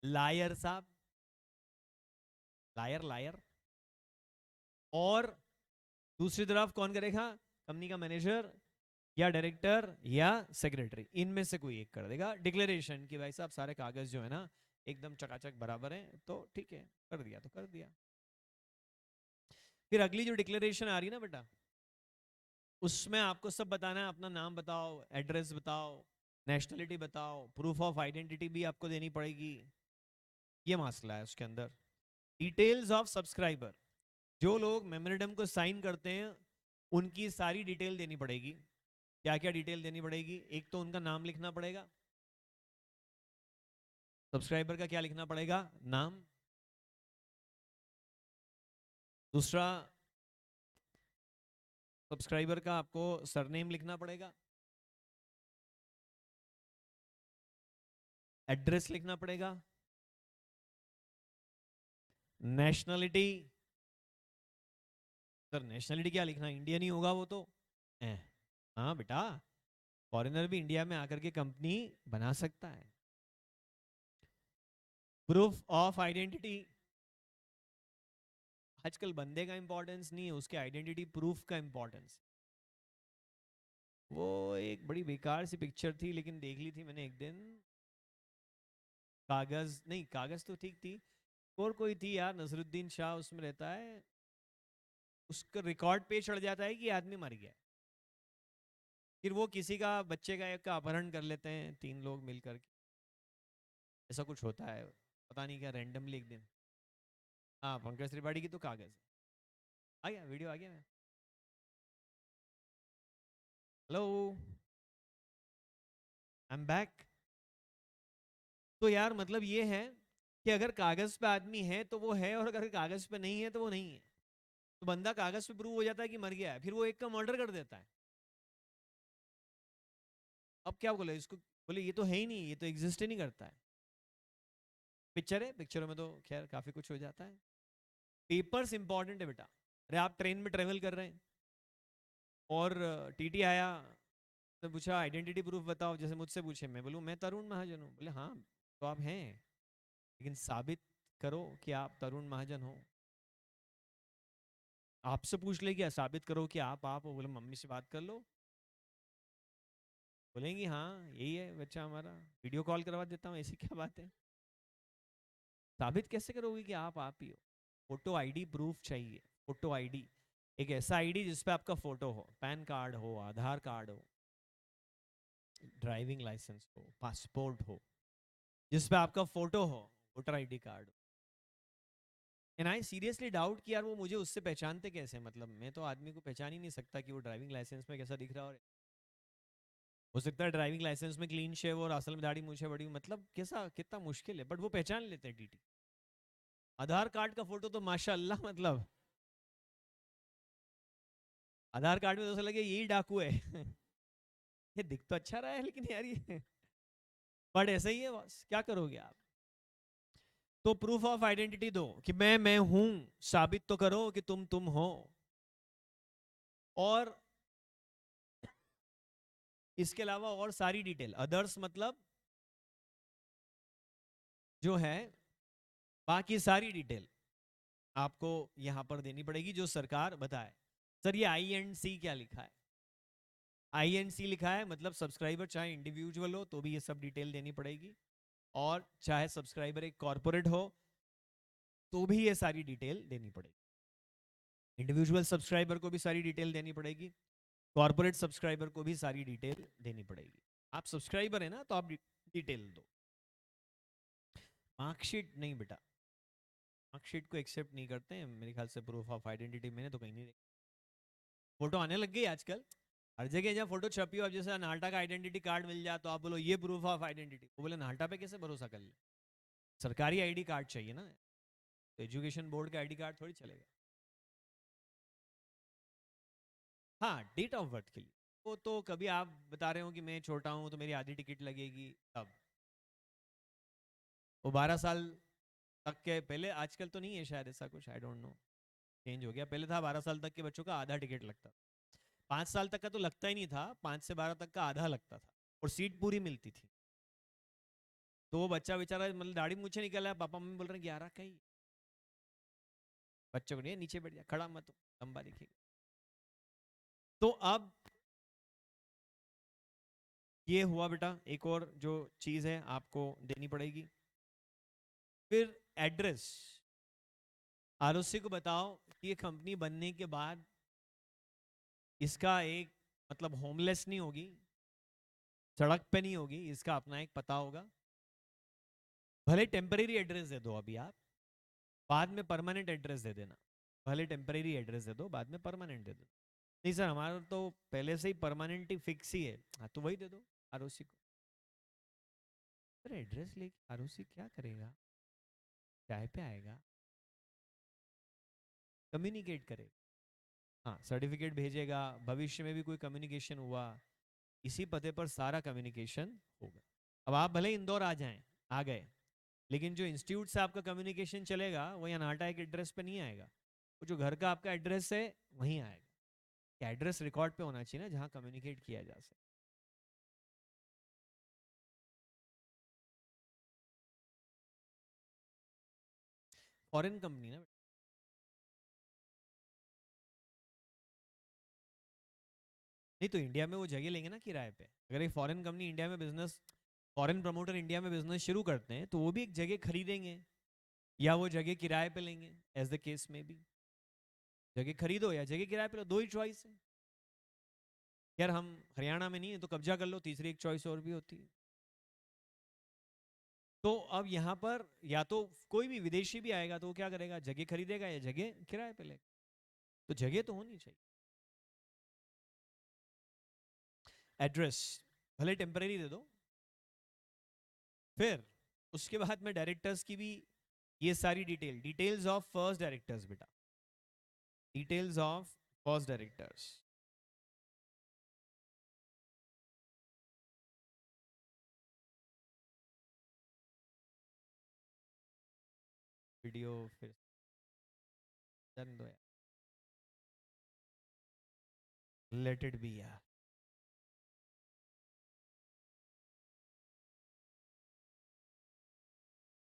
Lawyer साहब, lawyer lawyer. और दूसरी तरफ कौन करेगा? कंपनी का मैनेजर या डायरेक्टर या सेक्रेटरी, इनमें से कोई एक कर देगा डिक्लेरेशन कि भाई साहब सारे कागज जो है ना एकदम चकाचक बराबर हैं, तो ठीक है, कर दिया तो कर दिया। फिर अगली जो डिक्लेरेशन आ रही है ना बेटा, उसमें आपको सब बताना है, अपना नाम बताओ, एड्रेस बताओ, नेशनलिटी बताओ, प्रूफ ऑफ आइडेंटिटी भी आपको देनी पड़ेगी। ये मसला है उसके अंदर। डिटेल्स ऑफ सब्सक्राइबर, जो लोग मेमोरेंडम को साइन करते हैं उनकी सारी डिटेल देनी पड़ेगी। क्या क्या डिटेल देनी पड़ेगी? एक तो उनका नाम लिखना पड़ेगा, सब्सक्राइबर का क्या लिखना पड़ेगा? नाम। दूसरा, सब्सक्राइबर का आपको सरनेम लिखना पड़ेगा, एड्रेस लिखना पड़ेगा, नेशनलिटी। सर नेशनलिटी क्या लिखना, इंडियन ही होगा वो तो। ए, हाँ बेटा, फॉरेनर भी इंडिया में आकर के कंपनी बना सकता है। प्रूफ ऑफ आइडेंटिटी, आजकल बंदे का इंपॉर्टेंस नहीं है, उसके आइडेंटिटी प्रूफ का इंपॉर्टेंस। वो एक बड़ी बेकार सी पिक्चर थी, लेकिन देख ली थी मैंने एक दिन। कागज नहीं, कागज तो ठीक थी, और कोई थी यार, नसरुद्दीन शाह उसमें रहता है, उसका रिकॉर्ड पे चढ़ जाता है कि आदमी मर गया। फिर वो किसी का बच्चे का एक का अपहरण कर लेते हैं तीन लोग मिलकर के, ऐसा कुछ होता है, पता नहीं क्या रैंडमली एक दिन। हाँ, पंकज त्रिपाठी की तो कागज है। आ गया वीडियो, आ गया। मैं हेलो, आई एम बैक। तो यार मतलब ये है कि अगर कागज पे आदमी है तो वो है, और अगर कागज पे नहीं है तो वो नहीं है। तो बंदा कागज पे प्रूव हो जाता है कि मर गया है, फिर वो एक का मर्डर कर देता है। अब क्या बोले इसको? बोले ये तो है ही नहीं, ये तो एग्जिस्ट ही नहीं करता है। पिक्चर है, पिक्चरों में तो खैर काफी कुछ हो जाता है। पेपर्स इंपॉर्टेंट है बेटा। अरे आप ट्रेन में ट्रेवल कर रहे हैं और टीटी आया तो पूछा आइडेंटिटी प्रूफ बताओ, जैसे मुझसे पूछे, मैं बोलूँ मैं तरुण महाजन हूँ, बोले हाँ तो आप हैं, लेकिन साबित करो कि आप तरुण महाजन हो। आपसे पूछ ले क्या, साबित करो कि आप हो, बोले मम्मी से बात कर लो, बोलेंगी हाँ यही है बच्चा हमारा, वीडियो कॉल करवा देता हूँ, ऐसी क्या बात है। साबित कैसे करोगे कि आप ही हो? फोटो आईडी प्रूफ चाहिए, फोटो आईडी, एक ऐसा आईडी जिसपे आपका फोटो हो, पैन कार्ड हो, आधार कार्ड हो, ड्राइविंग लाइसेंस हो, पासपोर्ट हो, जिसपे आपका फोटो हो, वोटर आईडी कार्ड हो। एंड आई सीरियसली डाउट कि यार वो मुझे उससे पहचानते कैसे, मतलब मैं तो आदमी को पहचान ही नहीं सकता कि वो ड्राइविंग लाइसेंस में कैसा दिख रहा है, और हो सकता है ड्राइविंग लाइसेंस में क्लीन शेव और असल में दाढ़ी मूछे बड़ी, मतलब कैसा, कितना मुश्किल है, बट वो पहचान लेते हैं टीटी। आधार कार्ड का फोटो तो माशाअल्लाह, मतलब आधार कार्ड में तो ऐसा लगे यही डाकू है। ये दिख तो अच्छा रहा है लेकिन यार ये, बट ऐसा ही है बस, क्या करोगे आप? तो प्रूफ ऑफ आइडेंटिटी दो कि मैं हूं, साबित तो करो कि तुम हो। और इसके अलावा और सारी डिटेल, अदर्स मतलब जो है बाकी सारी डिटेल आपको यहां पर देनी पड़ेगी जो सरकार बताए। सर ये आई एंड सी क्या लिखा है? आई एंड सी लिखा है मतलब सब्सक्राइबर चाहे इंडिविजुअल हो तो भी ये सब डिटेल देनी पड़ेगी, और चाहे सब्सक्राइबर एक कॉर्पोरेट हो तो भी ये सारी डिटेल देनी पड़ेगी। इंडिविजुअल सब्सक्राइबर को भी सारी डिटेल देनी पड़ेगी, कॉर्पोरेट सब्सक्राइबर को भी सारी डिटेल देनी पड़ेगी। आप सब्सक्राइबर है ना तो आप डिटेल दो। मार्कशीट नहीं बेटा, मार्कशीट को एक्सेप्ट नहीं करते हैं मेरे ख्याल से, प्रूफ ऑफ आइडेंटिटी मैंने तो कहीं नहीं देखा। फोटो आने लग गई आजकल हर जगह, जहाँ फोटो छपी हो, अब जैसे नाटा का आइडेंटिटी कार्ड मिल जाए तो आप बोलो ये प्रूफ ऑफ आइडेंटिटी, वो बोले नाटा पे कैसे भरोसा कर ले, सरकारी आईडी कार्ड चाहिए ना, तो एजुकेशन बोर्ड का आईडी कार्ड थोड़ी चलेगा। हाँ, डेट ऑफ बर्थ के लिए वो तो कभी आप बता रहे हो कि मैं छोटा हूँ तो मेरी आधी टिकट लगेगी तब, वो 12 साल तक के पहले, आजकल तो नहीं है शायद ऐसा कुछ, आई डोंट नो, चेंज हो गया, पहले था 12 साल तक के बच्चों का आधा टिकट लगता था, 5 साल तक का तो लगता ही नहीं था, 5 से 12 तक का आधा लगता था, और सीट पूरी मिलती थी। तो वो बच्चा बेचारा मतलब दाढ़ी मूछे निकल रहा है, पापा मम्मी बोल रहे हैं 11 का ही। बच्चों को नहीं, नीचे बैठ जा, खड़ा मत हो, लंबा दिखेगा। तो अब ये हुआ बेटा, एक और जो चीज है आपको देनी पड़ेगी। फिर एड्रेस, आरओसी को बताओ कि ये कंपनी बनने के बाद इसका एक मतलब होमलेस नहीं होगी, सड़क पे नहीं होगी, इसका अपना एक पता होगा। भले टेम्परेरी एड्रेस दे दो अभी आप, बाद में परमानेंट एड्रेस दे देना। भले टेम्परेरी एड्रेस दे दो, बाद में परमानेंट दे दो। नहीं सर हमारा तो पहले से ही परमानेंट ही फिक्स ही है, हाँ तो वही दे दो आरओसी को। सर एड्रेस लेके आरओसी क्या करेगा? चाय पे आएगा, कम्युनिकेट करेगा, हाँ सर्टिफिकेट भेजेगा, भविष्य में भी कोई कम्युनिकेशन हुआ इसी पते पर सारा कम्युनिकेशन होगा। अब आप भले इंदौर आ जाएं, आ गए, लेकिन जो इंस्टीट्यूट से आपका कम्युनिकेशन चलेगा वो यहाँ नाटा एक एड्रेस पे नहीं आएगा, वो जो घर का आपका एड्रेस है वहीं आएगा। एड्रेस रिकॉर्ड पे होना चाहिए ना, जहाँ कम्युनिकेट किया जा सके। फॉरेन कंपनी ना, नहीं तो इंडिया में वो जगह लेंगे ना किराए पे। अगर एक फॉरेन कंपनी इंडिया में बिजनेस, फॉरेन प्रमोटर इंडिया में बिजनेस शुरू करते हैं तो वो भी एक जगह खरीदेंगे या वो जगह किराए पे लेंगे, एज द केस में भी। जगह खरीदो या जगह किराए पे लो, दो ही चॉइस है। यार हम हरियाणा में नहीं है तो कब्जा कर लो, तीसरी एक चॉइस और भी होती है। तो अब यहाँ पर या तो कोई भी विदेशी भी आएगा तो वो क्या करेगा, जगह खरीदेगा या जगह किराए पे लेगा, तो जगह तो होनी चाहिए। एड्रेस भले टेम्परेरी दे दो। फिर उसके बाद में डायरेक्टर्स की भी ये सारी डिटेल्स ऑफ फर्स्ट डायरेक्टर्स बेटा, details of first directors. Video फिर करने दो यार, लेट इट बी यार।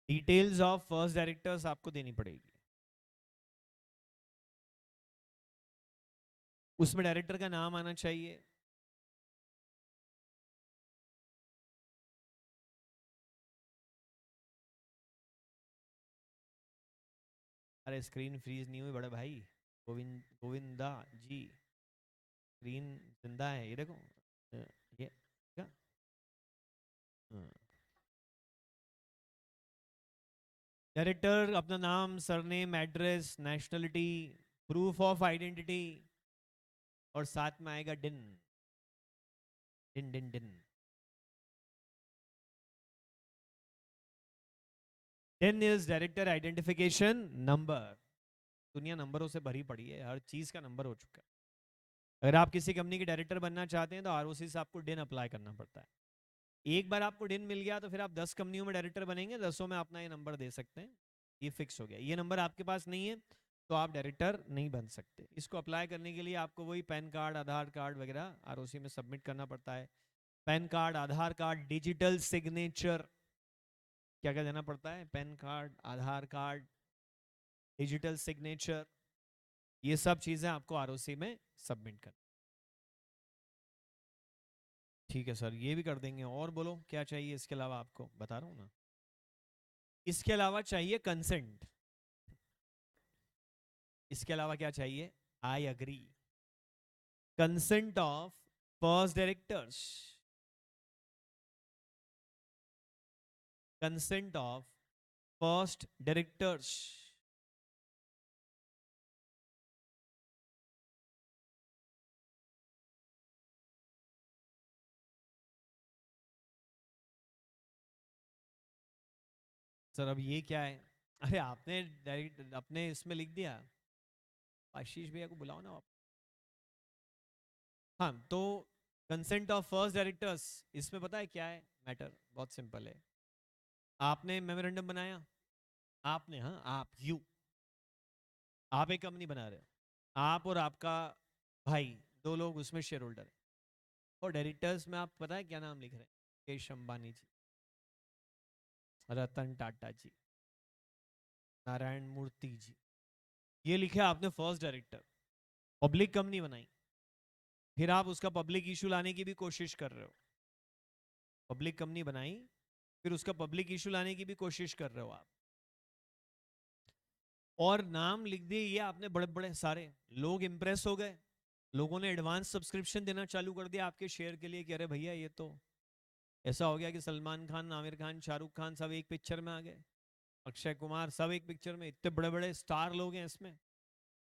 डिटेल्स ऑफ फर्स्ट डायरेक्टर्स आपको देनी पड़ेगी। उसमें डायरेक्टर का नाम आना चाहिए, अरे स्क्रीन फ्रीज नहीं हुई बड़े भाई, गोविंदा जी, स्क्रीन जिंदा है, ये देखो ये क्या, डायरेक्टर अपना नाम, surname, address, nationality, proof of identity, और साथ में आएगा डिन, डिन डिन डिन। डिन इज डायरेक्टर आइडेंटिफिकेशन नंबर। दुनिया नंबरों से भरी पड़ी है, हर चीज का नंबर हो चुका है। अगर आप किसी कंपनी के डायरेक्टर बनना चाहते हैं तो आरओसी से आपको डिन अप्लाई करना पड़ता है। एक बार आपको डिन मिल गया तो फिर आप 10 कंपनियों में डायरेक्टर बनेंगे, 10 में अपना ये नंबर दे सकते हैं, ये फिक्स हो गया। ये नंबर आपके पास नहीं है तो आप डायरेक्टर नहीं बन सकते। इसको अप्लाई करने के लिए आपको वही पैन कार्ड, आधार कार्ड वगैरह आरओसी में सबमिट करना पड़ता है। पैन कार्ड, आधार कार्ड, डिजिटल सिग्नेचर, क्या क्या देना पड़ता है, पैन कार्ड, आधार कार्ड, डिजिटल सिग्नेचर, ये सब चीजें आपको आरओसी में सबमिट कर। ठीक है सर, ये भी कर देंगे। और बोलो क्या चाहिए इसके अलावा, आपको बता रहा हूँ ना। इसके अलावा चाहिए कंसेंट। इसके अलावा क्या चाहिए, I agree, consent of first directors, consent of first directors. Sir अब ये क्या है, अरे आपने डायरेक्ट अपने इसमें लिख दिया, आशीष भैया को बुलाओ ना आप। हाँ तो कंसेंट ऑफ फर्स्ट डायरेक्टर्स, इसमें पता है क्या है मैटर, बहुत सिंपल है। आपने मेमोरेंडम बनाया, आपने, हाँ आप, आप एक कंपनी बना रहे हो, आप और आपका भाई, दो लोग उसमें शेयर होल्डर है, और डायरेक्टर्स में आप पता है क्या नाम लिख रहे हैं, मुकेश अंबानी जी। रतन टाटा जी, नारायण मूर्ति जी, ये लिखे आपने फर्स्ट डायरेक्टर, पब्लिक कंपनी बनाई, फिर आप उसका पब्लिक इशू लाने की भी कोशिश कर रहे हो, पब्लिक कंपनी बनाई, फिर उसका पब्लिक इशू लाने की भी कोशिश कर रहे हो आप, और नाम लिख दिए ये आपने बड़े बड़े सारे, लोग इंप्रेस हो गए, लोगों ने एडवांस सब्सक्रिप्शन देना चालू कर दिया आपके शेयर के लिए कि अरे भैया ये तो ऐसा हो गया कि सलमान खान, आमिर खान, शाहरुख खान सब एक पिक्चर में आ गए, अक्षय कुमार सब एक पिक्चर में, इतने बड़े बड़े स्टार लोग हैं इसमें,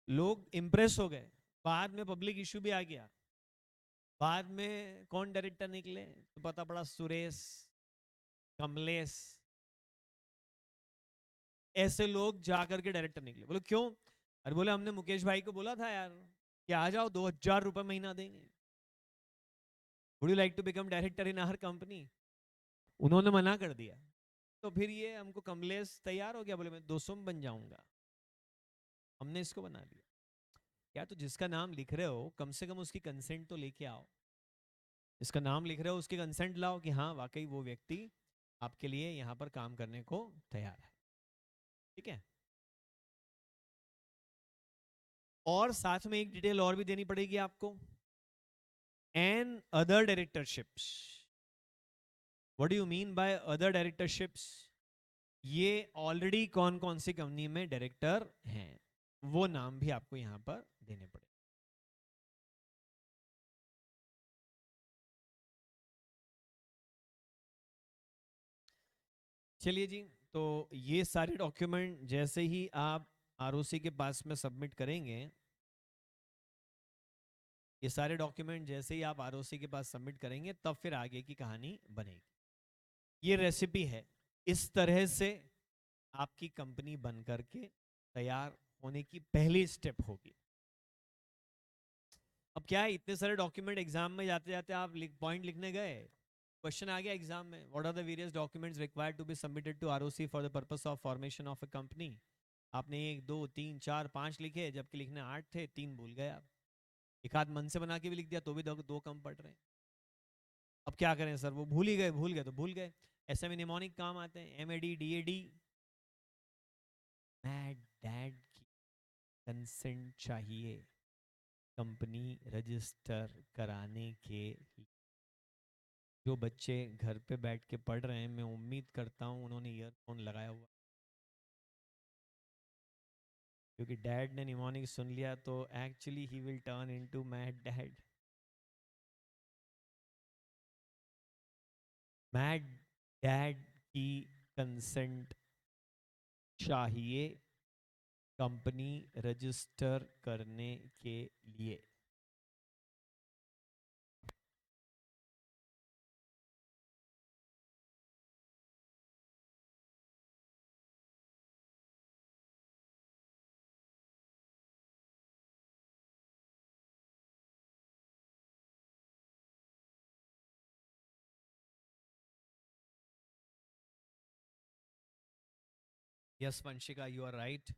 लोग इंप्रेस हो गए। बाद में पब्लिक इशू भी आ गया, बाद में कौन डायरेक्टर निकले तो पता पड़ा सुरेश, कमलेश, ऐसे लोग जाकर के डायरेक्टर निकले। बोले क्यों? अरे बोले हमने मुकेश भाई को बोला था यार कि आ जाओ, 2,000 रुपए महीना देंगे, would you like to become director in our company. उन्होंने मना कर दिया, तो फिर ये हमको कमलेश तैयार हो गया, बोले मैं 200 में बन जाऊंगा, हमने इसको बना दिया। क्या तो जिसका नाम लिख रहे हो कम से कम उसकी कंसेंट तो लेके आओ, इसका नाम लिख रहे हो उसकी कंसेंट लाओ कि हाँ वाकई वो व्यक्ति आपके लिए यहाँ पर काम करने को तैयार है, ठीक है। और साथ में एक डिटेल और भी देनी पड़ेगी आपको, and other directorships. What do you mean by other directorships? ये ऑलरेडी कौन कौन सी कंपनी में डायरेक्टर हैं वो नाम भी आपको यहां पर देने पड़े। चलिए जी, तो ये सारे डॉक्यूमेंट जैसे ही आप आरओसी के पास में सबमिट करेंगे, ये सारे डॉक्यूमेंट जैसे ही आप आरओसी के पास सबमिट करेंगे तब फिर आगे की कहानी बनेगी। ये रेसिपी है, इस तरह से आपकी कंपनी बन करके तैयार होने की पहली स्टेप होगी। अब क्या है, इतने सारे डॉक्यूमेंट एग्जाम में जाते जाते आप पॉइंट लिखने गए, क्वेश्चन आ गया एग्जाम में, what are the various documents required to be submitted to ROC for the purpose of formation of a company. आपने 1 2 3 4 5 लिखे, जबकि लिखने 8 थे, 3 भूल गए आप, एक आध मन से बना के भी लिख दिया तो भी दो कम पड़ रहे हैं। अब क्या करें सर, वो भूल गए तो भूल गए। ऐसे में निमोनिक काम आते हैं, एमएडी डीएडी। मैड डैड की कंसेंट चाहिए कंपनी रजिस्टर कराने के लिए। जो बच्चे घर पे बैठ के पढ़ रहे हैं, मैं उम्मीद करता हूँ उन्होंने ईयरफोन लगाया हुआ, क्योंकि डैड ने निमोनिक सुन लिया तो actually he will turn into mad dad. Mad dad की कंसेंट चाहिए कंपनी रजिस्टर करने के लिए। Yes Vanshika, you are right,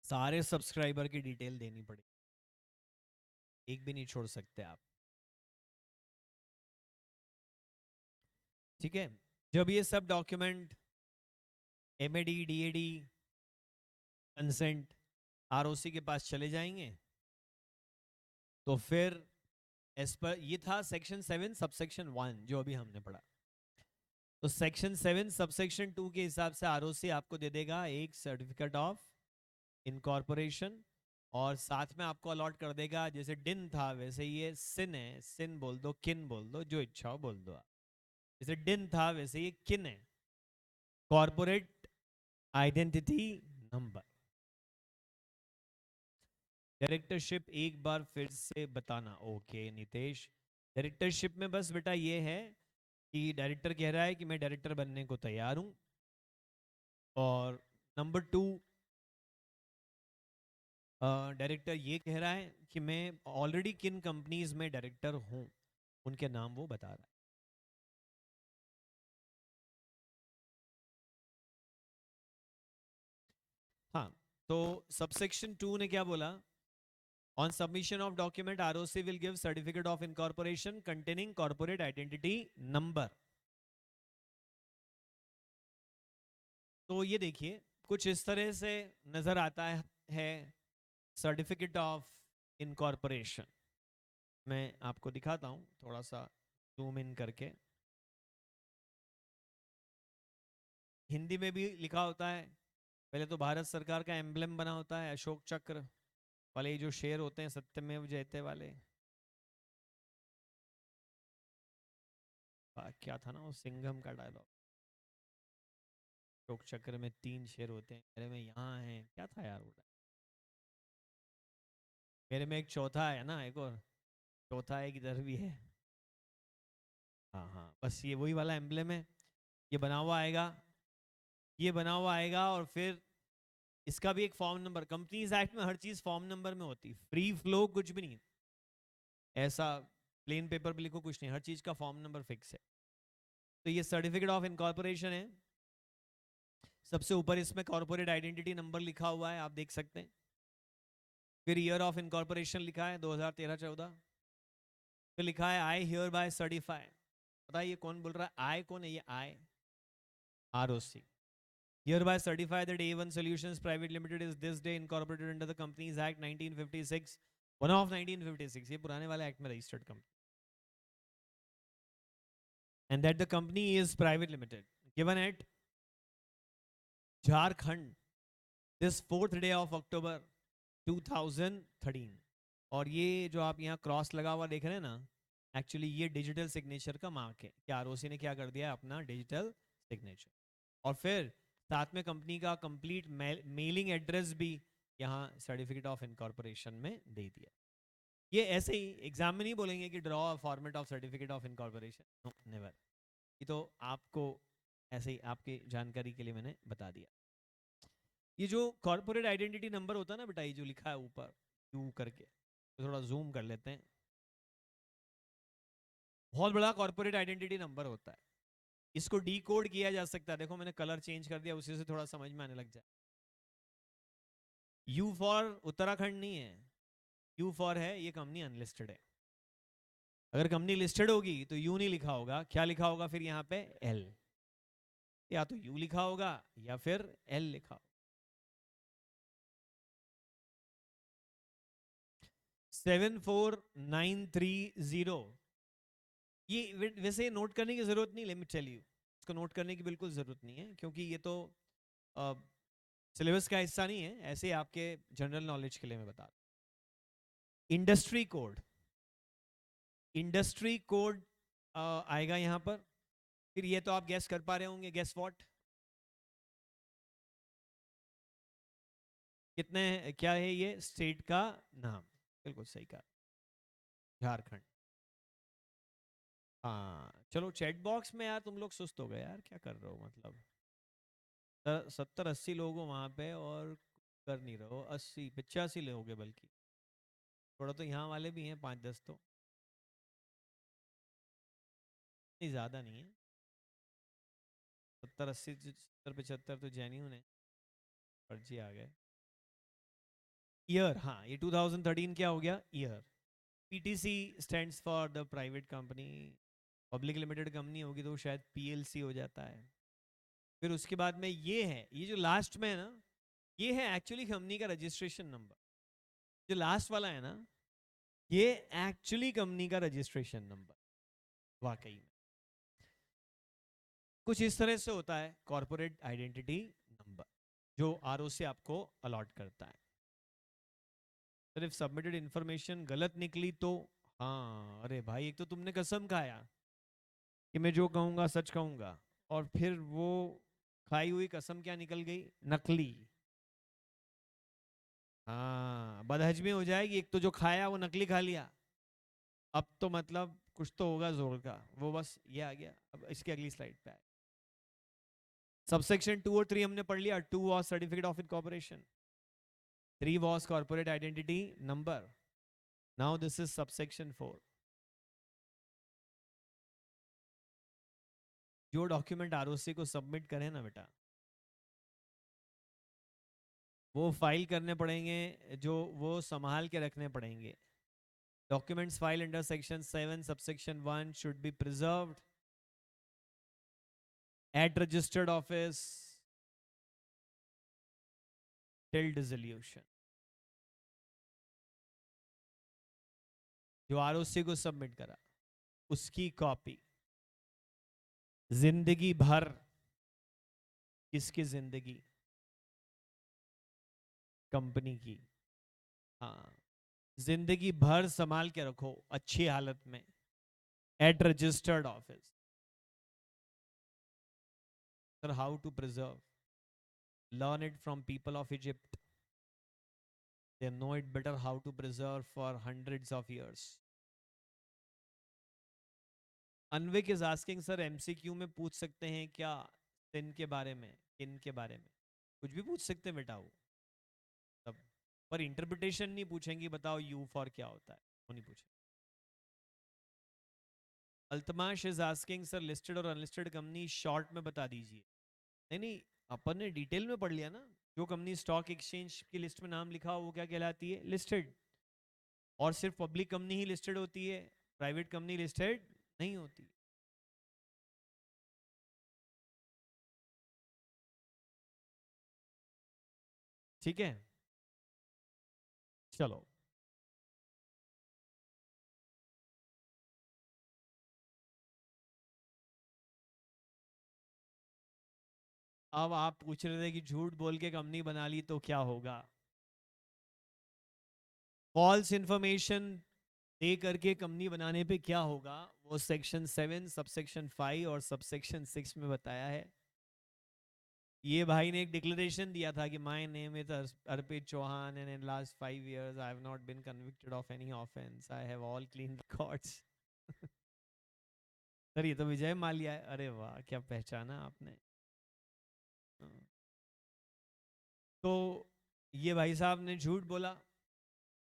सारे सब्सक्राइबर की डिटेल देनी पड़ेगी, एक भी नहीं छोड़ सकते आप, ठीक है। जब ये सब document MAD DAD consent ROC के पास चले जाएंगे तो फिर एज पर, ये था सेक्शन 7 सबसेक्शन 1 जो अभी हमने पढ़ा, तो सेक्शन 7 सबसेक्शन 2 के हिसाब से आरओसी आपको दे देगा एक सर्टिफिकेट ऑफ इनकॉर्पोरेशन, और साथ में आपको अलॉट कर देगा, जैसे डिन था वैसे ये सिन है, सिन बोल दो, किन बोल दो, जो इच्छा हो बोल दो आप। जैसे डिन था वैसे ये किन है, कॉर्पोरेट आइडेंटिटी नंबर। डायरेक्टरशिप एक बार फिर से बताना। ओके नितेश, डायरेक्टरशिप में बस बेटा ये है कि डायरेक्टर कह रहा है कि मैं डायरेक्टर बनने को तैयार हूं, और नंबर 2 डायरेक्टर ये कह रहा है कि मैं ऑलरेडी किन कंपनीज में डायरेक्टर हूं, उनके नाम वो बता रहा है। हाँ, तो सबसेक्शन 2 ने क्या बोला, on submission of document ROC will give certificate of incorporation containing corporate identity number. तो ये देखिए कुछ इस तरह से नजर आता है सर्टिफिकेट ऑफ इनकॉर्पोरेशन। मैं आपको दिखाता हूँ थोड़ा सा जूम इन करके। हिंदी में भी लिखा होता है। पहले तो भारत सरकार का एम्ब्लेम बना होता है, अशोक चक्र वाले ये जो शेर होते हैं सत्यमेव जयते वाले। क्या था ना वो सिंघम का डायलॉग, अशोक चक्र में 3 शेर होते हैं, मेरे में यहाँ है, क्या था यार वो? मेरे में एक चौथा है ना, एक और चौथा एक इधर भी है। हाँ हाँ, बस ये वही वाला एम्ब्लेम है। ये बना हुआ आएगा, ये बना हुआ आएगा, और फिर इसका भी एक फॉर्म नंबर, कंपनीज एक्ट में हर चीज फॉर्म नंबर में होती है, फ्री फ्लो कुछ भी नहीं ऐसा प्लेन पेपर पे लिखो कुछ नहीं, हर चीज का फॉर्म नंबर फिक्स है। तो ये सर्टिफिकेट ऑफ इनकॉर्पोरेशन है। सबसे ऊपर इसमें कॉर्पोरेट आइडेंटिटी नंबर लिखा हुआ है, आप देख सकते हैं। फिर ईयर ऑफ इनकॉर्पोरेशन लिखा है 2013-14। फिर लिखा है आई हियर बाय सर्टिफाई। पता है ये कौन बोल रहा है? आई कौन है? ये आई ROC hereby certify that A1 Solutions Private Limited is this day incorporated under the Companies Act 1956, one of 1956, ये पुराने वाले एक्ट में registered company, and that the company is private limited given at Jharkhand this 4th day of October 2013। और ये जो आप यहाँ cross लगा हुआ देख रहे हैं ना, एक्चुअली ये डिजिटल सिग्नेचर का मार्क है कि ROC ने क्या कर दिया, अपना डिजिटल सिग्नेचर। और फिर साथ में कंपनी का कंप्लीट मेलिंग एड्रेस भी यहाँ सर्टिफिकेट ऑफ इनकॉर्पोरेशन में दे दिया। ये ऐसे ही एग्जाम में नहीं बोलेंगे कि draw format of certificate of incorporation, no never. ये तो आपको ऐसे ही आपकी जानकारी के लिए मैंने बता दिया। ये जो कॉर्पोरेट आइडेंटिटी नंबर होता है ना बेटा, ये जो लिखा है ऊपर यू करके, तो थोड़ा जूम कर लेते हैं। बहुत बड़ा कॉर्पोरेट आइडेंटिटी नंबर होता है, इसको डी कोड किया जा सकता है। देखो मैंने कलर चेंज कर दिया, उसी से थोड़ा समझ में आने लग जाए। यू फॉर उत्तराखंड नहीं है, यू फॉर है ये कंपनी अनलिस्टेड है। अगर कंपनी लिस्टेड होगी तो यू नहीं लिखा होगा, क्या लिखा होगा फिर यहाँ पे? एल। या तो यू लिखा होगा या फिर एल लिखा होगा। 74930, ये वैसे नोट करने की जरूरत नहीं, लेट मी टेल यू, इसको नोट करने की बिल्कुल जरूरत नहीं है, क्योंकि ये तो सिलेबस का हिस्सा नहीं है, ऐसे आपके जनरल नॉलेज के लिए मैं बता। इंडस्ट्री कोड, इंडस्ट्री कोड आएगा यहाँ पर। फिर ये तो आप गैस कर पा रहे होंगे, गैस व्हाट, कितने क्या है ये स्टेट का नाम? बिल्कुल सही कहा, झारखंड। हाँ चलो, चैट बॉक्स में यार तुम लोग सुस्त हो गए यार, क्या कर रहे हो मतलब? 70-80 लोग हो वहां पे और कर नहीं रहे हो, 80-85 लोग हैं बल्कि, थोड़ा तो यहाँ वाले भी हैं 5-10 तो, नहीं ज्यादा नहीं है, 70-80 70-75 तो जेन्यून है, फर्जी आ गए। ईयर, हाँ ये 2013 क्या हो गया? Year. PTC stands for the private company, public limited company होगी तो शायद PLC हो जाता है। फिर उसके बाद में ये है, ये जो लास्ट में है ना, ये है एक्चुअली कंपनी का रजिस्ट्रेशन नंबर। जो लास्ट वाला है ना, ये एक्चुअली कंपनी का रजिस्ट्रेशन नंबर, वाकई में कुछ इस तरह से होता है कॉर्पोरेट आइडेंटिटी नंबर, जो ROC आपको अलॉट करता है। सिर्फ सबमिटेड इंफॉर्मेशन गलत निकली तो, हाँ अरे भाई, एक तो तुमने कसम खाया कि मैं जो कहूंगा सच कहूंगा, और फिर वो खाई हुई कसम क्या निकल गई? नकली। हाँ बदहजमी हो जाएगी, एक तो जो खाया वो नकली खा लिया, अब तो मतलब कुछ तो होगा जोर का। वो बस ये आ गया। अब इसके अगली स्लाइड पे आए, सबसेक्शन 2 और 3 हमने पढ़ लिया। 2 was certificate of incorporation, 3 was corporate identity number, now this is subsection 4। जो डॉक्यूमेंट ROC को सबमिट करें ना बेटा, वो फाइल करने पड़ेंगे, जो वो संभाल के रखने पड़ेंगे। Documents filed under section 7 subsection 1 should be preserved at registered office till dissolution. जो आरओसी को सबमिट करा उसकी कॉपी जिंदगी भर। किसकी जिंदगी? कंपनी की। हाँ, जिंदगी भर संभाल के रखो अच्छी हालत में at registered office. Sir how to preserve? Learn it from people of Egypt. They know it better how to preserve for hundreds of years. Anvik is asking sir MCQ में पूछ सकते हैं क्या सिन के बारे में, किन के बारे में? कुछ भी पूछ सकते हैं बेटा वो तब, पर इंटरप्रिटेशन नहीं पूछेंगे। बताओ यू फॉर क्या होता है, वो नहीं पूछे। अल्तमाश इज आस्किंग सर लिस्टेड और अनलिस्टेड कंपनी शॉर्ट में बता दीजिए। नहीं नहीं, अपन ने डिटेल में पढ़ लिया ना। जो कंपनी स्टॉक एक्सचेंज की लिस्ट में नाम लिखा हो वो क्या कहलाती है? लिस्टेड। और सिर्फ पब्लिक कंपनी ही लिस्टेड होती है, प्राइवेट कंपनी लिस्टेड नहीं होती। ठीक है, चलो। अब आप पूछ रहे थे कि झूठ बोल के कंपनी बना ली तो क्या होगा? फॉल्स इंफॉर्मेशन दे करके कंपनी बनाने पे क्या होगा, वो सेक्शन 7 सबसेक्शन 5 और सबसेक्शन 6 में बताया है। ये भाई ने एक डिक्लेरेशन दिया था कि my name is Arpit Chauhan and in last 5 years I have not been convicted of any offence, I have all clean records. Sir ये तो विजय माल्या है। अरे वाह, क्या पहचाना आपने। हाँ। तो ये भाई साहब ने झूठ बोला।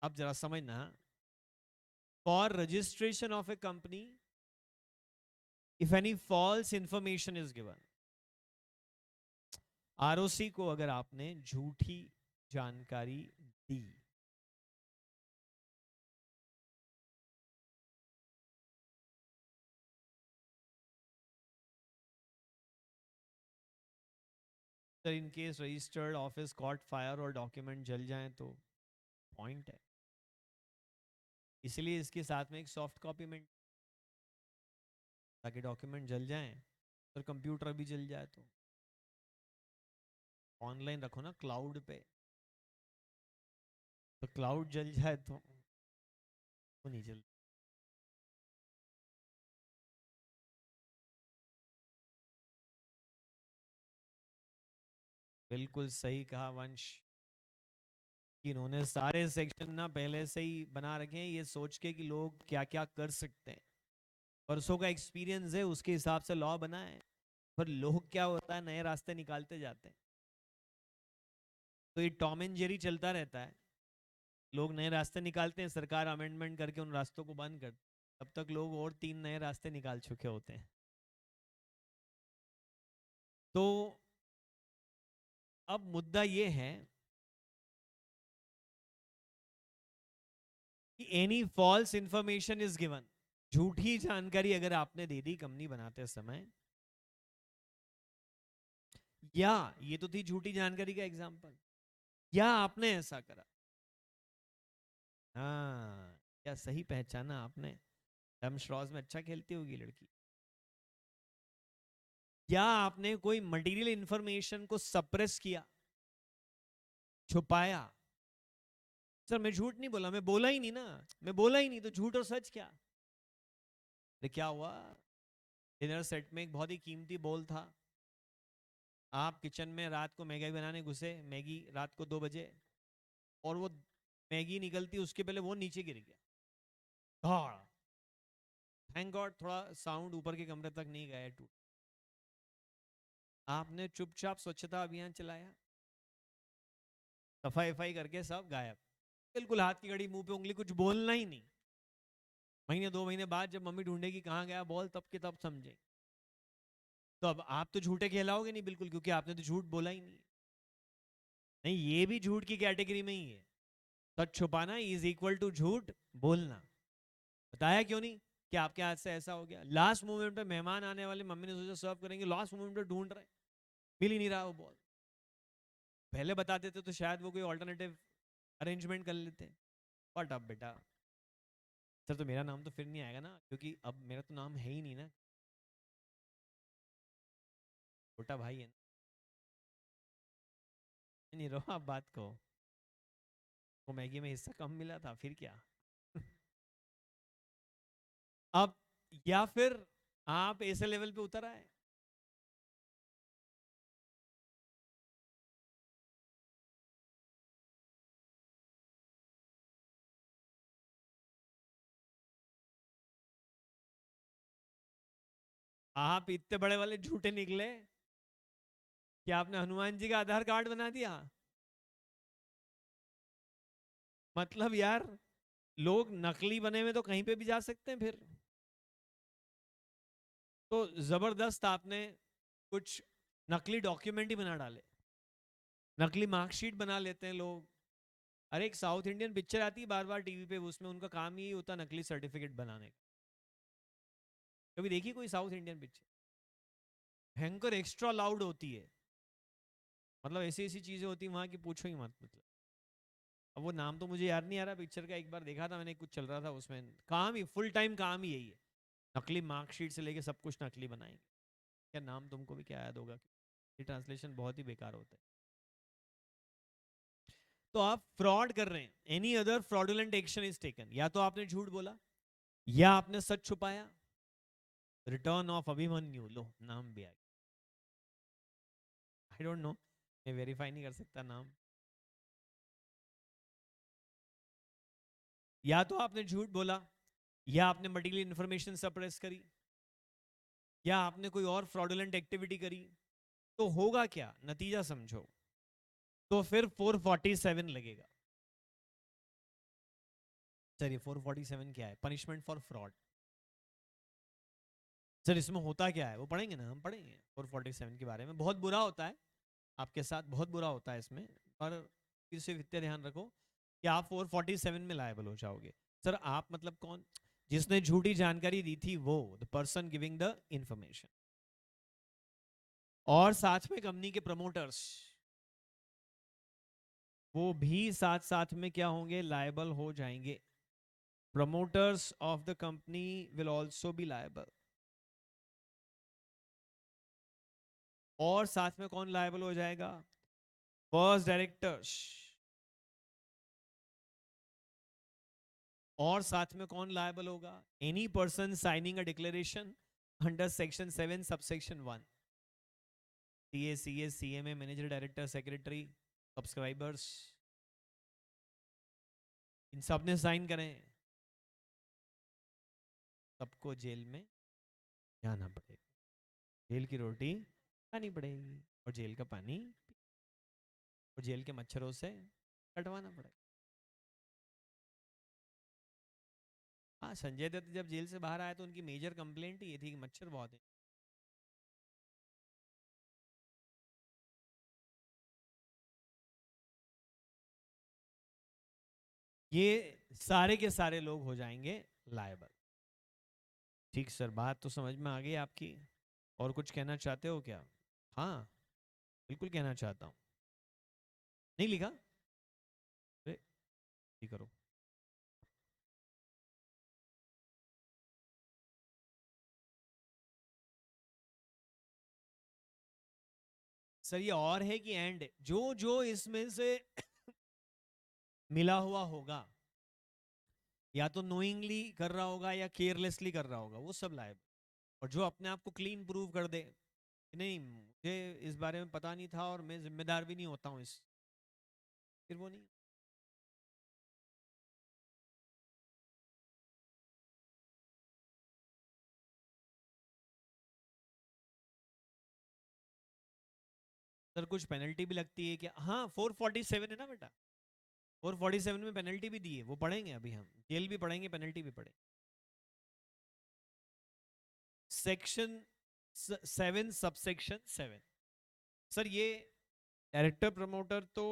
अब जरा समझना, for registration of a company if any false information is given, ROC को अगर आपने झूठी जानकारी दी, sir in case registered office caught fire और डॉक्यूमेंट जल जाएं तो पॉइंट है। इसलिए इसके साथ में एक सॉफ्ट कॉपी में, ताकि डॉक्यूमेंट जल जाएं और कंप्यूटर भी जल जाए तो ऑनलाइन रखो ना क्लाउड पे, तो क्लाउड जल जाए तो वो नहीं जल। बिल्कुल सही कहा वंश कि इन्होंने सारे सेक्शन ना पहले से ही बना रखे हैं ये सोच के कि लोग क्या क्या कर सकते हैं। वर्षों का एक्सपीरियंस है, उसके हिसाब से लॉ बना है। पर लोग क्या होता है, नए रास्ते निकालते जाते हैं। तो ये टॉम एंड जेरी चलता रहता है। लोग नए रास्ते निकालते हैं, सरकार अमेंडमेंट करके उन रास्तों को बंद कर, तब तक लोग और 3 नए रास्ते निकाल चुके होते हैं। तो अब मुद्दा ये है कि any false information is given, झूठी जानकारी अगर आपने दे दी कंपनी बनाते समय, या ये तो थी झूठी जानकारी का एग्जांपल, या आपने ऐसा करा। हाँ, क्या सही पहचाना आपने। डम श्रॉज में अच्छा खेलती होगी लड़की। या आपने कोई मटेरियल इंफॉर्मेशन को सप्रेस किया, छुपाया। सर मैं झूठ नहीं बोला, मैं बोला ही नहीं ना, मैं बोला ही नहीं, तो झूठ और सच क्या? तो क्या हुआ, डिनर सेट में एक बहुत ही कीमती बोल था। आप किचन में रात को मैगी बनाने घुसे, मैगी रात को 2 बजे, और वो मैगी निकलती उसके पहले वो नीचे गिर गया, धाड़। थैंक गॉड थोड़ा साउंड ऊपर के कमरे तक नहीं गया, टूट। आपने चुपचाप स्वच्छता अभियान चलाया, सफाई वफाई करके सब गायब, बिल्कुल हाथ की घड़ी मुंह पे उंगली, कुछ बोलना ही नहीं। महीने 2 महीने बाद जब मम्मी ढूंढेगी कहाँ गया बॉल, तब के तब समझे। तो अब आप तो झूठे कहलाओगे नहीं बिल्कुल, क्योंकि आपने तो झूठ बोला ही नहीं। नहीं, ये भी झूठ की कैटेगरी में ही है। सच छुपाना इज इक्वल टू झूठ बोलना। बताया क्यों नहीं कि आपके हाथ से ऐसा हो गया, लास्ट मोमेंट पे मेहमान आने वाले, मम्मी ने सोचा सर्व करेंगे, लास्ट मोमेंट पे ढूंढ रहे, मिल ही नहीं रहा वो बॉल। पहले बता देते तो शायद वो कोई ऑल्टरनेटिव अरेंजमेंट कर लेते। व्हाट अप बेटा। सर तो मेरा नाम तो फिर नहीं आएगा ना, क्योंकि अब मेरा तो नाम है ही नहीं ना, छोटा भाई है। नहीं रहो आप बात को, वो मैगी में हिस्सा कम मिला था फिर क्या। अब या फिर आप ऐसे लेवल पे उतर आए। आप इतने बड़े वाले झूठे निकले कि आपने हनुमान जी का आधार कार्ड बना दिया। मतलब यार, लोग नकली बने में तो कहीं पे भी जा सकते हैं फिर। तो जबरदस्त आपने कुछ नकली डॉक्यूमेंट ही बना डाले, नकली मार्कशीट बना लेते हैं लोग। अरे एक साउथ इंडियन पिक्चर आती है बार बार टीवी पे, उसमें उनका काम ही होता नकली सर्टिफिकेट बनाने का। कभी देखी कोई साउथ इंडियन पिक्चर? भयंकर एक्स्ट्रा लाउड होती है, मतलब ऐसी ऐसी चीजें होती हैं वहां की पूछो ही मत। मतलब अब वो नाम तो मुझे याद नहीं आ रहा पिक्चर का, एक बार देखा था मैंने, कुछ चल रहा था उसमें, काम ही फुल टाइम काम ही यही है, नकली मार्कशीट से लेके सब कुछ नकली बनाएंगे। क्या नाम तुमको भी क्या याद होगा, ये ट्रांसलेशन बहुत ही बेकार होता है। तो आप फ्रॉड कर रहे हैं, any other fraudulent action is taken, या तो आपने झूठ बोला या आपने सच छुपाया। रिटर्न ऑफ अभिमन्यु, लो नाम भी आ गया। आई डोंट नो, मैं वेरीफाई नहीं कर सकता नाम। या तो आपने झूठ बोला, या आपने मटेरियल इंफॉर्मेशन सप्रेस करी, या आपने कोई और फ्रॉडुलेंट एक्टिविटी करी। तो होगा क्या, नतीजा समझो। तो फिर 447 लगेगा। सर ये 447 क्या है? Punishment for fraud. सर इसमें होता क्या है वो पढ़ेंगे ना, हम पढ़ेंगे 447 के बारे में। बहुत बुरा होता है आपके साथ, बहुत बुरा होता है इसमें। और सिर्फ इतना ध्यान रखो कि आप 447 में लायबल हो जाओगे। सर आप मतलब कौन? जिसने झूठी जानकारी दी थी वो, the person giving the information. और साथ में कंपनी के प्रमोटर्स, वो भी साथ साथ में क्या होंगे, लायबल हो जाएंगे। Promoters of the company will also be liable. और साथ में कौन लायबल हो जाएगा? First directors. और साथ में कौन लायबल होगा? Any person signing a declaration under section 7 subsection 1। CA, CS, CMA, manager, director, secretary, subscribers, इन सब ने साइन करें, सबको जेल में जाना पड़ेगा। जेल की रोटी खानी पड़ेगी, और जेल का पानी, और जेल के मच्छरों से कटवाना पड़ेगा। हाँ, संजय दत्त जब जेल से बाहर आया तो उनकी मेजर कंप्लेंट ही ये थी कि मच्छर बहुत है। ये सारे के सारे लोग हो जाएंगे लायबल। ठीक सर, बात तो समझ में आ गई आपकी। और कुछ कहना चाहते हो क्या? हाँ, बिल्कुल कहना चाहता हूँ। नहीं लिखा? अरे ठीक करो। सर ये और है कि एंड, जो जो इसमें से मिला हुआ होगा, या तो नोइंगली कर रहा होगा या केयरलेसली कर रहा होगा, वो सब लायब। और जो अपने आप को क्लीन प्रूव कर दे कि नहीं मुझे इस बारे में पता नहीं था और मैं जिम्मेदार भी नहीं होता हूँ इस, फिर वो नहीं। सर कुछ पेनल्टी भी लगती है क्या? हाँ 447 है ना बेटा, 447 में पेनल्टी भी दी है, वो पढ़ेंगे अभी हम, जेल भी पढ़ेंगे पेनल्टी भी पढ़ेंगे। Section 7 subsection 7। सर ये डायरेक्टर प्रमोटर तो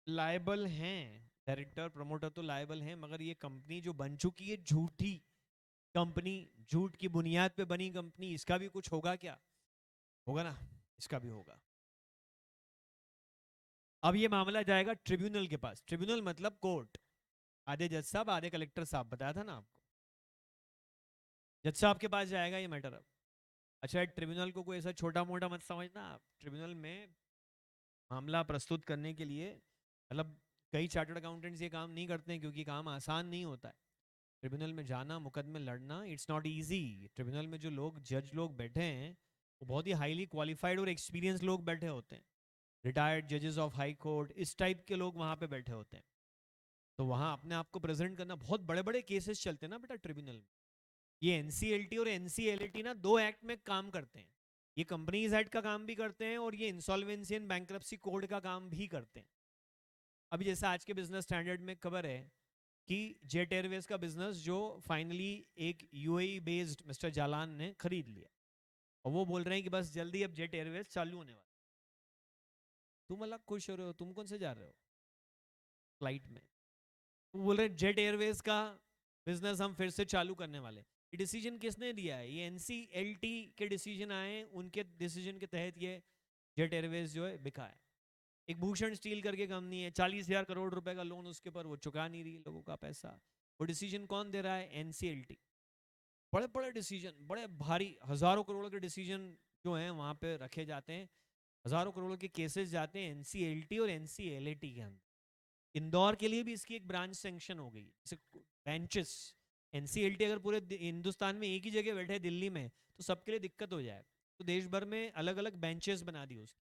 लायबल हैं, डायरेक्टर प्रमोटर तो लायबल हैं, मगर ये कंपनी जो बन चुकी है झूठी कंपनी, झूठ की बुनियाद पे बनी कंपनी, इसका भी कुछ होगा क्या? होगा ना, इसका भी होगा। अब ये मामला जाएगा ट्रिब्यूनल के पास। ट्रिब्यूनल मतलब कोर्ट, आधे जज साहब आधे कलेक्टर साहब, बताया था ना आपको। जज साहब के पास जाएगा ये मैटर अब। अच्छा, ट्रिब्यूनल को कोई ऐसा छोटा मोटा मत समझना आप। ट्रिब्यूनल में मामला प्रस्तुत करने के लिए, मतलब कई चार्टर्ड अकाउंटेंट्स ये काम नहीं करते हैं क्योंकि काम आसान नहीं होता है। ट्रिब्यूनल में जाना, मुकदमे लड़ना, इट्स नॉट इजी। ट्रिब्यूनल में जो लोग जज लोग बैठे हैं वो बहुत ही हाईली क्वालिफाइड और एक्सपीरियंस लोग बैठे होते हैं। रिटायर्ड जजेस ऑफ हाई कोर्ट, इस टाइप के लोग वहां पे बैठे होते हैं। तो वहां अपने आप को प्रेजेंट करना, बहुत बड़े बड़े केसेस चलते हैं ना बेटा ट्रिब्यूनल में। ये एनसीएलटी और एनसीएलटी ना दो एक्ट में काम करते हैं। ये कंपनीज एक्ट का काम भी करते हैं और ये इंसॉल्वेंसी एंड बैंक्रप्सी कोड का काम भी करते हैं। अभी जैसे आज के बिजनेस स्टैंडर्ड में खबर है कि जेट एयरवेज का बिजनेस जो फाइनली एक यूएई बेस्ड मिस्टर जालान ने खरीद लिया, और वो बोल रहे हैं कि बस जल्दी अब जेट एयरवेज चालू होने वाला। तुम अलग खुश हो रहे हो, तुम कौन से जा रहे हो फ्लाइट में? वो बोल रहे हैं जेट एयरवेज का बिजनेस हम फिर से चालू करने वाले। ये डिसीजन किसने दिया है? ये एनसीएलटी के डिसीजन आए, उनके डिसीजन के तहत ये जेट एयरवेज जो है बिका है। एक भूषण स्टील करके कंपनी है, 40,000 करोड़ रुपए का लोन उसके ऊपर, वो चुका नहीं रही लोगों का पैसा। वो डिसीजन कौन दे रहा है? एनसीएलटी। बड़े बड़े डिसीजन, बड़े भारी हजारों करोड़ के डिसीजन जो हैं वहां पे रखे जाते हैं। हजारों करोड़ के केसेस जाते हैं एनसीएलटी और एनसीएलटी के अंदर। इंदौर के लिए भी इसकी एक ब्रांच सैंक्शन हो गई। जैसे बेंचेस, एनसीएलटी अगर पूरे हिंदुस्तान में एक ही जगह बैठे दिल्ली में तो सबके लिए दिक्कत हो जाए, तो देश भर में अलग अलग बेंचेस बना दी उसकी।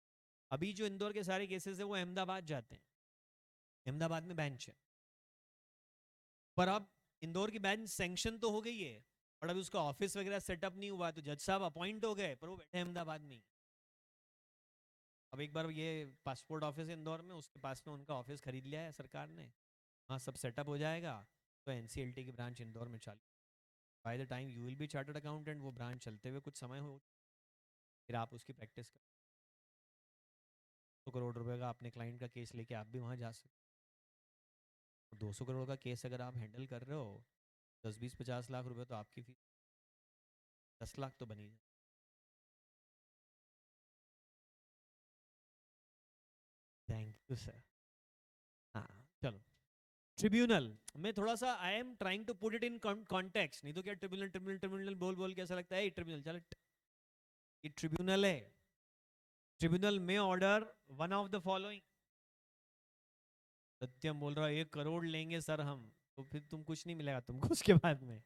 अभी जो इंदौर के सारे केसेस है वो अहमदाबाद जाते हैं, अहमदाबाद में बेंच है। पर अब इंदौर की बेंच सैंक्शन तो हो गई है, पर अभी उसका ऑफिस वगैरह सेटअप नहीं हुआ, तो जज साहब अपॉइंट हो गए पर वो बैठे अहमदाबाद में ही। अब एक बार ये पासपोर्ट ऑफिस है इंदौर में, उसके पास में उनका ऑफिस खरीद लिया है सरकार ने, वहाँ सब सेटअप हो जाएगा तो एनसीएलटी की ब्रांच इंदौर में चालू। By the time you will be chartered accountant, वो ब्रांच चलते हुए कुछ समय हो, फिर आप उसकी प्रैक्टिस कर। 200 करोड़ रुपए का अपने क्लाइंट का केस लेके आप भी वहाँ जा सकते। 200 करोड़ का केस अगर आप हैंडल कर रहे हो, 10, 20, 50 लाख रुपए तो आपकी फीस, 10 लाख तो बनी जाए। Thank you sir. हाँ, चलो। ट्रिब्यूनल में थोड़ा सा I am trying to put it in context, नहीं तो क्या ट्रिब्यूनल ट्रिब्यूनल ट्रिब्यूनल बोल बोल के ऐसा लगता है ट्रिब्यूनल चल। ये ट्रिब्यूनल है। ट्रिब्यूनल में order one of the following. Satyam बोल रहा है 1 करोड़ लेंगे सर हम, तो फिर तुम कुछ नहीं मिलेगा तुमको उसके बाद में।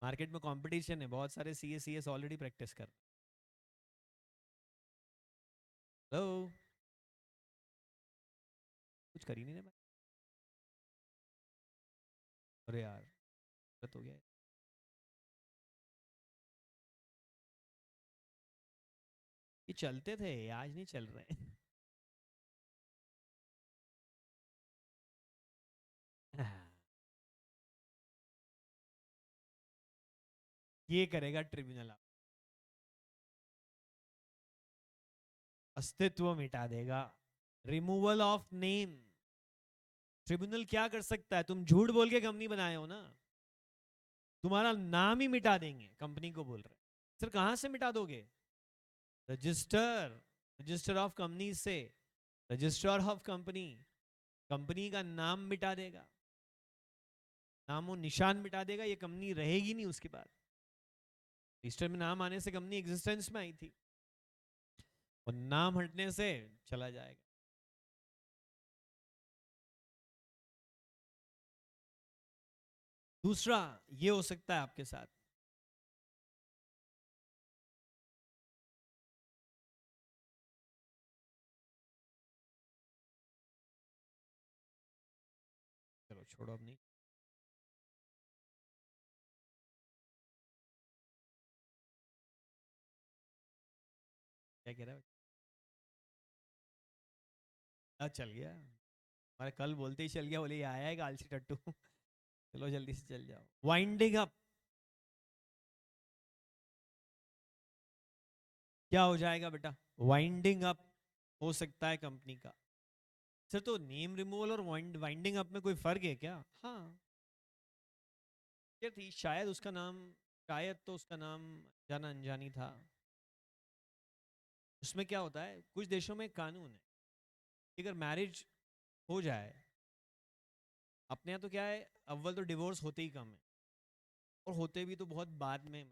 मार्केट में कंपटीशन है, बहुत सारे सीएस ऑलरेडी प्रैक्टिस कर। हेलो, कुछ कर ही नहीं रहे। अरे यार, गलत हो गया। ये चलते थे, आज नहीं चल रहे। ये करेगा ट्रिब्यूनल, अस्तित्व मिटा देगा। Removal of name. ट्रिब्यूनल क्या कर सकता है? तुम झूठ बोल के कंपनी बनाए हो ना, तुम्हारा नाम ही मिटा देंगे, कंपनी को बोल रहे। सर कहां से मिटा दोगे? रजिस्टर, रजिस्टर ऑफ कंपनी से, रजिस्ट्रार ऑफ कंपनी, कंपनी का नाम मिटा देगा, नामो निशान मिटा देगा, ये कंपनी रहेगी नहीं उसके बाद। रजिस्टर में नाम आने से कंपनी एग्जिस्टेंस में आई थी, और नाम हटने से चला जाएगा। दूसरा ये हो सकता है आपके साथ, चलो छोड़ो अब नहीं। क्या कह रहा है? चल गया हमारे, कल बोलते ही चल गया, बोले ये आया है आलसी टट्टू। चलो जल्दी से चल जाओ। वाइंडिंग अप क्या हो जाएगा बेटा? वाइंडिंग अप हो सकता है कंपनी का। सर तो नेम रिमूवल और वाइंडिंग अप में कोई फर्क है क्या? हाँ, ये थी शायद उसका नाम, शायद तो उसका नाम जाना अनजानी था। उसमें क्या होता है, कुछ देशों में कानून है अगर मैरिज हो जाए, अपने यहाँ तो क्या है, अव्वल तो डिवोर्स होते ही कम है, और होते भी तो बहुत बाद में,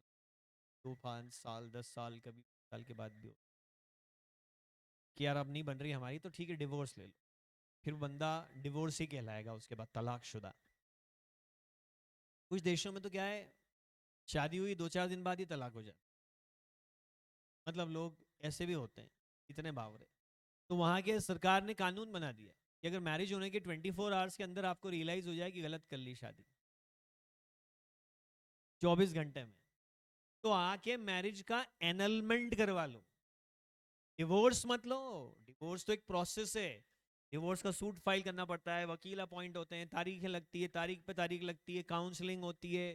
2-5 साल 10 साल कभी साल के बाद भी हो कि यार अब नहीं बन रही हमारी, तो ठीक है डिवोर्स ले लो, फिर बंदा डिवोर्स ही कहलाएगा उसके बाद, तलाकशुदा। कुछ देशों में तो क्या है, शादी हुई 2-4 दिन बाद ही तलाक हो जाए, मतलब लोग ऐसे भी होते हैं, इतने बावरे। तो वहां के सरकार ने कानून बना दिया कि अगर मैरिज होने के 24 आवर्स के अंदर आपको रियलाइज हो जाए कि गलत कर ली शादी, 24 घंटे में, तो आके मैरिज का एनलमेंट करवा लो, डिवोर्स मत लो। डिवोर्स तो एक प्रोसेस है, डिवोर्स का सूट फाइल करना पड़ता है, वकील अपॉइंट होते हैं, तारीखें लगती है, तारीख पे तारीख लगती है, काउंसलिंग होती है,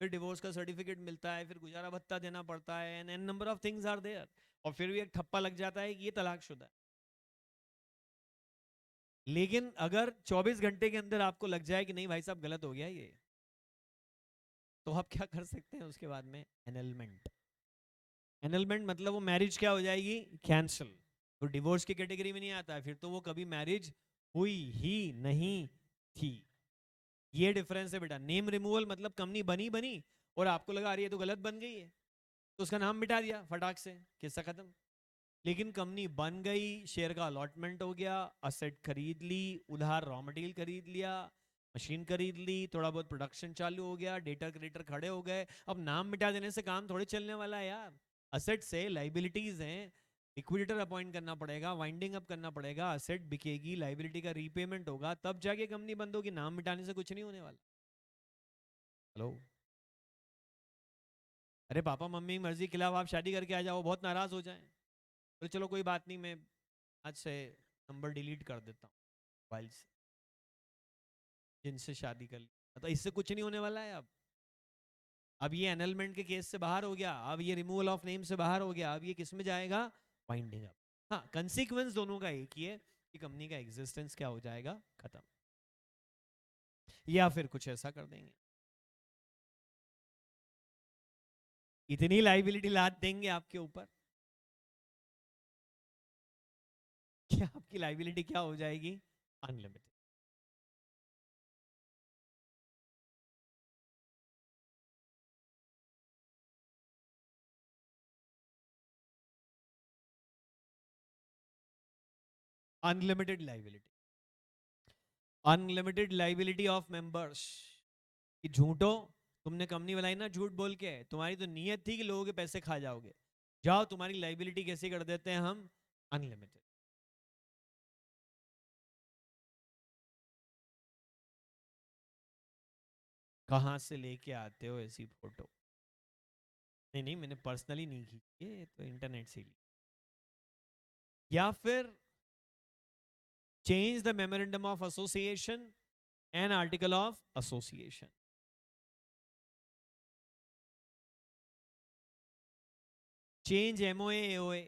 फिर डिवोर्स का सर्टिफिकेट मिलता है, फिर गुजारा भत्ता देना पड़ता है, and an number of things are there, और फिर भी एक ठप्पा लग जाता है कि ये तलाकशुदा है। लेकिन अगर 24 घंटे के अंदर आपको लग जाए कि नहीं भाई साहब गलत हो गया ये, तो आप क्या कर सकते हैं उसके बाद में, एनलमेंट। एनलमेंट मतलब वो मैरिज क्या हो जाएगी, कैंसिल। तो डिवोर्स की कैटेगरी में नहीं आता है, फिर तो वो कभी मैरिज हुई ही नहीं थी। ये डिफरेंस है बेटा। नेम रिमूवल मतलब कंपनी बनी बनी और आपको लगा रही है तो गलत बन गई है, तो उसका नाम मिटा दिया फटाक से, किस्सा खत्म। लेकिन कंपनी बन गई, शेयर का अलॉटमेंट हो गया, असेट खरीद ली, उधार रॉ मटेरियल खरीद लिया, मशीन खरीद ली, थोड़ा बहुत प्रोडक्शन चालू हो गया, डेटा क्रेडिटर खड़े हो गए। अब नाम मिटा देने से काम थोड़ी चलने वाला है यार, असेट्स है, लाइबिलिटीज हैं, लिक्विडेटर अपॉइंट करना पड़ेगा, वाइंडिंग अप करना पड़ेगा, असेट बिकेगी, लाइबिलिटी का रीपेमेंट होगा, तब जाके कंपनी बंद होगी। नाम मिटाने से कुछ नहीं होने वाला। हेलो, अरे पापा मम्मी की मर्जी के खिलाफ आप शादी करके आ जाओ, बहुत नाराज हो जाए, तो चलो कोई बात नहीं, मैं आज से नंबर डिलीट कर देता हूँ मोबाइल से, जिनसे शादी कर ली, तो इससे कुछ नहीं होने वाला है। अब ये एनलमेंट के केस से बाहर हो गया, अब ये रिमूवल ऑफ नेम से बाहर हो गया, अब ये किस में जाएगा, वाइंडिंग अप। हाँ, कंसीक्वेंस दोनों का एक ही है कि कंपनी का एग्जिस्टेंस क्या हो जाएगा, खत्म, या फिर कुछ ऐसा कर देंगे, इतनी लाइबिलिटी लाद देंगे आपके ऊपर कि आपकी लाइबिलिटी क्या हो जाएगी, unlimited. Unlimited liability, unlimited liability of members. कि झूठो, तुमने कंपनी बनाई ना झूठ बोल के, तुम्हारी तो नीयत थी कि लोगों के पैसे खा जाओगे, जाओ तुम्हारी लाइबिलिटी कैसे कर देते हैं हम, अनलिमिटेड। कहाँ से लेके आते हो ऐसी फोटो? नहीं नहीं, मैंने पर्सनली नहीं की, ये तो इंटरनेट से ली। या फिर change the memorandum of association and article of association, change MOA AOA.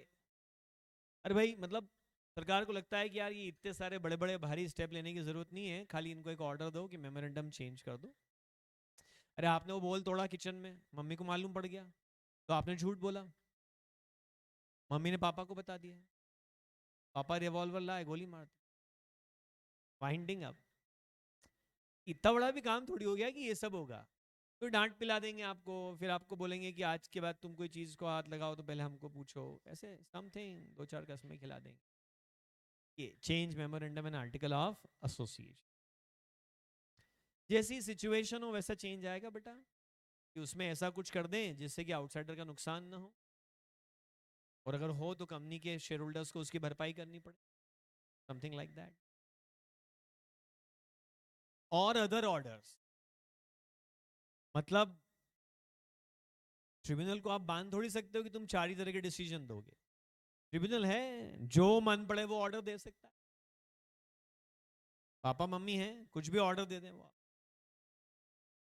अरे भाई मतलब सरकार को लगता है कि यार ये इतने सारे बड़े बड़े भारी स्टेप लेने की जरूरत नहीं है, खाली इनको एक ऑर्डर दो कि मेमोरेंडम चेंज कर दो। अरे आपने वो बोल तोड़ा किचन में, मम्मी को मालूम पड़ गया, तो आपने झूठ बोला, मम्मी ने पापा को बता दिया, पापा रिवॉल्वर लाए, गोली मार दी, वाइंडिंग अप। इतना बड़ा भी काम थोड़ी हो गया कि ये सब होगा। तो डांट पिला देंगे आपको, फिर आपको बोलेंगे कि आज के बाद तुम कोई चीज को हाथ लगाओ तो पहले हमको पूछो, ऐसे समथिंग 2-4 कसमें खिला देंगे। ये change memorandum and article of association, जैसी सिचुएशन हो वैसा चेंज आएगा बेटा, कि उसमें ऐसा कुछ कर दें जिससे कि आउटसाइडर का नुकसान ना हो, और अगर हो तो कंपनी के शेयर होल्डर्स को उसकी भरपाई करनी पड़े, समथिंग लाइक दैट। और अदर ऑर्डर्स, मतलब ट्रिब्यूनल को आप बांध थोड़ी सकते हो कि तुम 4 ही तरह के डिसीजन दोगे। ट्रिब्यूनल है, जो मन पड़े वो ऑर्डर दे सकता है, पापा मम्मी है, कुछ भी ऑर्डर दे दें वो।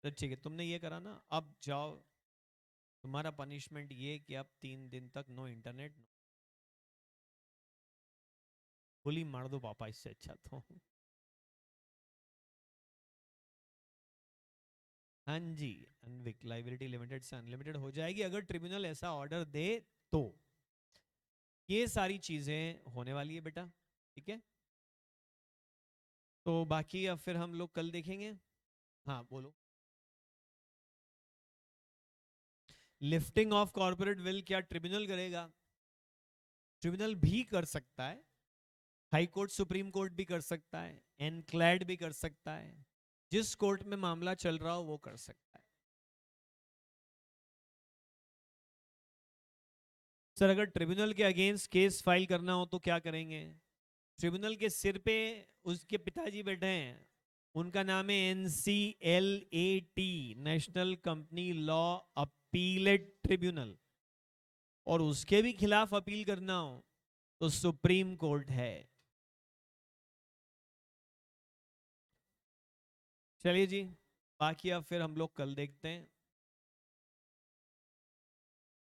तो ठीक है, तुमने ये करा ना, अब जाओ, तुम्हारा पनिशमेंट ये कि अब 3 दिन तक नो इंटरनेट, गोली मार दो पापा, इससे अच्छा तो। हाँ जी, अनविक लाइबिलिटी लिमिटेड से अनलिमिटेड हो जाएगी अगर ट्रिब्यूनल ऐसा ऑर्डर दे तो। ये सारी चीजें होने वाली है बेटा, ठीक है। तो बाकी अब फिर हम लोग कल देखेंगे। हाँ बोलो। लिफ्टिंग ऑफ कॉर्पोरेट विल क्या ट्रिब्यूनल करेगा? ट्रिब्यूनल भी कर सकता है, हाई कोर्ट सुप्रीम कोर्ट भी कर सकता है, एनक्लेड भी कर सकता है, जिस कोर्ट में मामला चल रहा हो वो कर सकता है। सर अगर ट्रिब्यूनल के अगेंस्ट केस फाइल करना हो तो क्या करेंगे? ट्रिब्यूनल के सिर पे उसके पिताजी बैठे हैं, उनका नाम है NCLAT, national company law appellate tribunal, और उसके भी खिलाफ अपील करना हो तो सुप्रीम कोर्ट है। चलिए जी, बाकी अब फिर हम लोग कल देखते हैं।